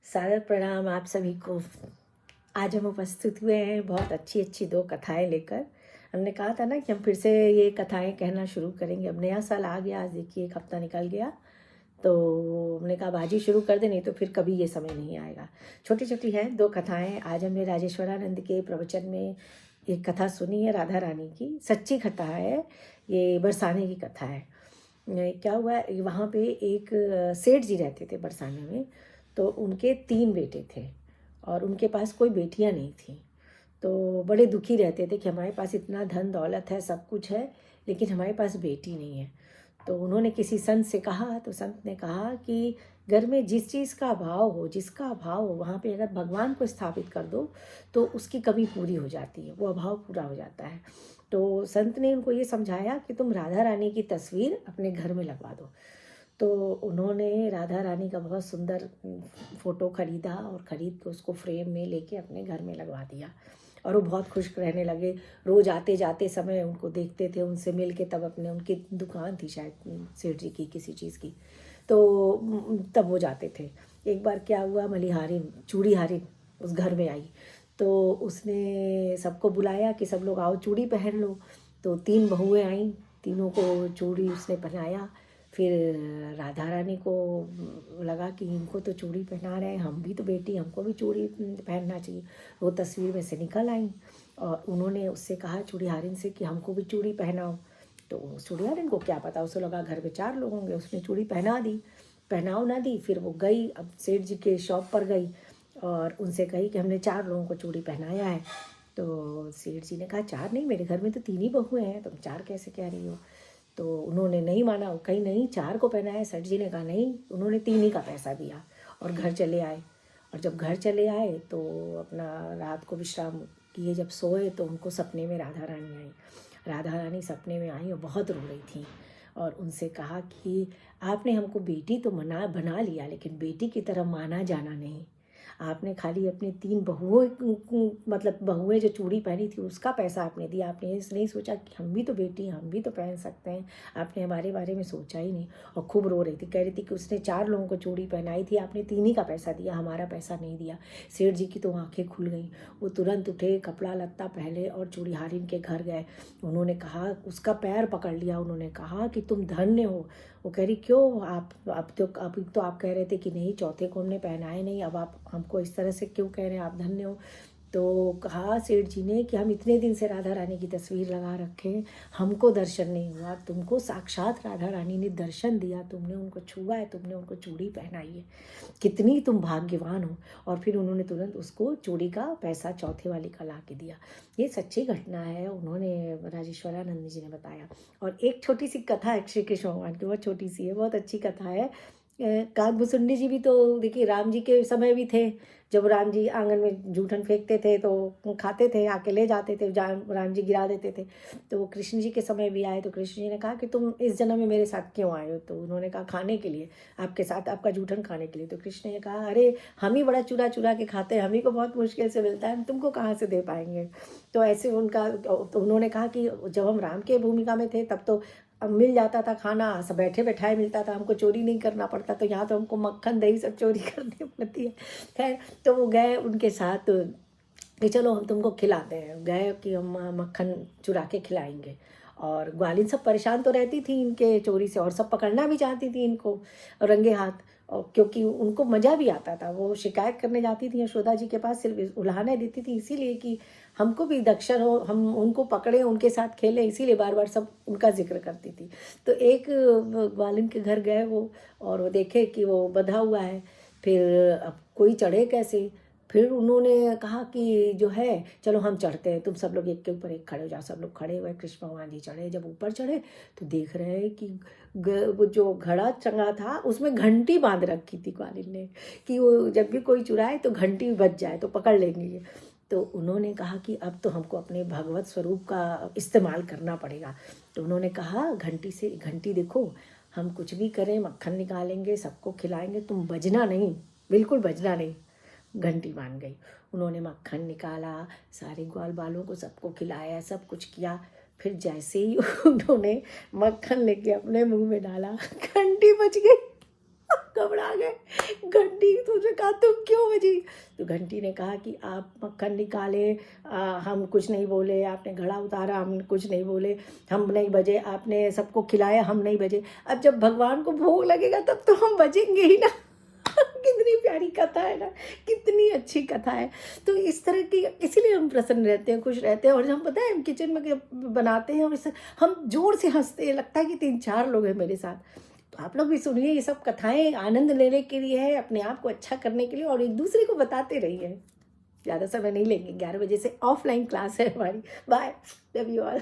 सादर प्रणाम आप सभी को। आज हम उपस्थित हुए हैं बहुत अच्छी अच्छी दो कथाएं लेकर। हमने कहा था ना कि हम फिर से ये कथाएं कहना शुरू करेंगे। अब नया साल आ गया, आज देखिए एक हफ्ता निकल गया, तो हमने कहा आज ही शुरू कर दे, नहीं तो फिर कभी ये समय नहीं आएगा। छोटी छोटी हैं दो कथाएं। आज हमने राजेश्वरानंद के प्रवचन में एक कथा सुनी है, राधा रानी की। सच्ची कथा है, ये बरसाने की कथा है। क्या हुआ, वहाँ पे एक सेठ जी रहते थे बरसाने में। तो उनके 3 बेटे थे और उनके पास कोई बेटियां नहीं थी। तो बड़े दुखी रहते थे कि हमारे पास इतना धन दौलत है, सब कुछ है, लेकिन हमारे पास बेटी नहीं है। तो उन्होंने किसी संत से कहा, तो संत ने कहा कि घर में जिस चीज़ का अभाव हो, जिसका अभाव हो, वहाँ पे अगर भगवान को स्थापित कर दो तो उसकी कमी पूरी हो जाती है, वो अभाव पूरा हो जाता है। तो संत ने उनको ये समझाया कि तुम राधा रानी की तस्वीर अपने घर में लगवा दो। तो उन्होंने राधा रानी का बहुत सुंदर फ़ोटो ख़रीदा और ख़रीद के उसको फ्रेम में लेके अपने घर में लगवा दिया। और वो बहुत खुश रहने लगे। रोज़ आते जाते समय उनको देखते थे, उनसे मिल के तब अपने उनकी दुकान थी शायद सेठ जी की किसी चीज़ की, तो तब वो जाते थे। एक बार क्या हुआ, मलिहारिन चूड़ी हारिन उस घर में आई, तो उसने सबको बुलाया कि सब लोग आओ चूड़ी पहन लो। तो 3 बहुएं आईं, तीनों को चूड़ी उसने पहनाया। फिर राधा रानी को लगा कि इनको तो चूड़ी पहना रहे हैं, हम भी तो बेटी, हमको भी चूड़ी पहनना चाहिए। वो तस्वीर में से निकल आई और उन्होंने उससे कहा चूड़ीहारिन से कि हमको भी चूड़ी पहनाओ। तो उस चूड़ीहारिन को क्या पता, उसे लगा घर में 4 लोग होंगे, उसने चूड़ी पहना दी। पहनाओ ना दी, फिर वो गई, अब सेठ जी के शॉप पर गई और उनसे कही कि हमने 4 लोगों को चूड़ी पहनाया है। तो सेठ जी ने कहा 4 नहीं, मेरे घर में तो 3 ही बहुएं हैं, तुम 4 कैसे कह रही हो। तो उन्होंने नहीं माना, कहीं नहीं 4 को पहनाया। सेठ जी ने कहा नहीं, उन्होंने 3 ही का पैसा दिया और घर चले आए। और जब घर चले आए तो अपना रात को विश्राम किए, जब सोए तो उनको सपने में राधा रानी आई। राधा रानी सपने में आई और बहुत रो रही थी और उनसे कहा कि आपने हमको बेटी तो बना लिया, लेकिन बेटी की तरह माना जाना नहीं। आपने खाली अपनी 3 बहुओं, मतलब बहुएं जो चूड़ी पहनी थी उसका पैसा आपने दिया, आपने ये नहीं सोचा कि हम भी तो बेटी हैं, हम भी तो पहन सकते हैं। आपने हमारे बारे में सोचा ही नहीं। और खूब रो रही थी, कह रही थी कि उसने 4 लोगों को चूड़ी पहनाई थी, आपने 3 ही का पैसा दिया, हमारा पैसा नहीं दिया। सेठ जी की तो आंखें खुल गई। वो तुरंत उठे, कपड़ा लत्ता पहले और चूड़ीहारिन के घर गए। उन्होंने कहा, उसका पैर पकड़ लिया, उन्होंने कहा कि तुम धन्य हो। वो कह रही क्यों, आप अब तो आप कह रहे थे कि नहीं, चौथे को हमने पहनाए नहीं, अब आप हमको इस तरह से क्यों कह रहे हैं, आप धन्य हो। तो कहा सेठ जी ने कि हम इतने दिन से राधा रानी की तस्वीर लगा रखे, हमको दर्शन नहीं हुआ, तुमको साक्षात राधा रानी ने दर्शन दिया, तुमने उनको छुआ है, तुमने उनको चूड़ी पहनाई है, कितनी तुम भाग्यवान हो। और फिर उन्होंने तुरंत उसको चूड़ी का पैसा चौथे वाली का ला के दिया। ये सच्ची घटना है, उन्होंने राजेश्वरानंद जी ने बताया। और एक छोटी सी कथा है श्री कृष्ण भगवान की, बहुत छोटी सी है, बहुत अच्छी कथा है। काकभूसुंडी जी भी तो देखिए राम जी के समय भी थे, जब राम जी आंगन में जूठन फेंकते थे तो खाते थे, आके ले जाते थे, राम जी गिरा देते थे। तो वो कृष्ण जी के समय भी आए, तो कृष्ण जी ने कहा कि तुम इस जन्म में मेरे साथ क्यों आए हो। तो उन्होंने कहा खाने के लिए, आपके साथ आपका जूठन खाने के लिए। तो कृष्ण ने कहा अरे हम ही बड़ा चुरा चुरा के खाते हैं, हम ही को बहुत मुश्किल से मिलता है, हम तुमको कहाँ से दे पाएंगे। तो ऐसे उनका, तो उन्होंने कहा कि जब हम राम के भूमिका में थे तब तो अब मिल जाता था खाना, सब बैठे बैठाए मिलता था, हमको चोरी नहीं करना पड़ता, तो यहाँ तो हमको मक्खन दही सब चोरी करनी पड़ती है। खैर, तो वो गए उनके साथ कि चलो हम तुमको खिलाते हैं, गए कि हम मक्खन चुरा के खिलाएंगे। और ग्वालिन सब परेशान तो रहती थी इनके चोरी से, और सब पकड़ना भी चाहती थी इनको रंगे हाथ, और क्योंकि उनको मज़ा भी आता था। वो शिकायत करने जाती थी यशोदा जी के पास, सिर्फ उल्हाने देती थी इसीलिए कि हमको भी दक्षिण हो, हम उनको पकड़े, उनके साथ खेलें, इसीलिए बार बार सब उनका जिक्र करती थी। तो एक ग्वालिन के घर गए वो, और वो देखे कि वो बंधा हुआ है। फिर अब कोई चढ़े कैसे, फिर उन्होंने कहा कि जो है चलो हम चढ़ते हैं, तुम सब लोग एक के ऊपर एक खड़े हो जाओ। सब लोग खड़े हुए, कृष्ण भगवान जी चढ़े। जब ऊपर चढ़े तो देख रहे हैं कि वो जो घड़ा चंगा था उसमें घंटी बांध रखी थी ग्वालिन ने, कि वो जब भी कोई चुराए तो घंटी बज जाए तो पकड़ लेंगे। तो उन्होंने कहा कि अब तो हमको अपने भगवत स्वरूप का इस्तेमाल करना पड़ेगा। तो उन्होंने कहा घंटी से, घंटी देखो, हम कुछ भी करें, मक्खन निकालेंगे, सबको खिलाएंगे, तुम बजना नहीं, बिल्कुल बजना नहीं। घंटी मान गई। उन्होंने मक्खन निकाला, सारे ग्वाल बालों को सबको खिलाया, सब कुछ किया। फिर जैसे ही उन्होंने मक्खन लेके अपने मुंह में डाला, घंटी बज गई। घबरा गए। घंटी तुझे कहा तुम क्यों बजी? तो घंटी ने कहा कि आप मक्खन निकाले, हम कुछ नहीं बोले, आपने घड़ा उतारा, हम कुछ नहीं बोले, हम नहीं बजे, आपने सबको खिलाया, हम नहीं बजे, अब जब भगवान को भोग लगेगा तब तो हम बजेंगे ही ना। कितनी प्यारी कथा है ना, कितनी अच्छी कथा है। तो इस तरह की इसीलिए हम प्रसन्न रहते हैं, खुश रहते हैं। और जब हम पता है हम किचन में बनाते हैं और इससे हम जोर से हंसते हैं, लगता है कि 3-4 लोग हैं मेरे साथ। तो आप लोग भी सुनिए, ये सब कथाएं आनंद लेने के लिए है, अपने आप को अच्छा करने के लिए, और एक दूसरे को बताते रहिए। ज़्यादा समय नहीं लेंगे, 11 बजे से ऑफलाइन क्लास है हमारी। Bye, love you all.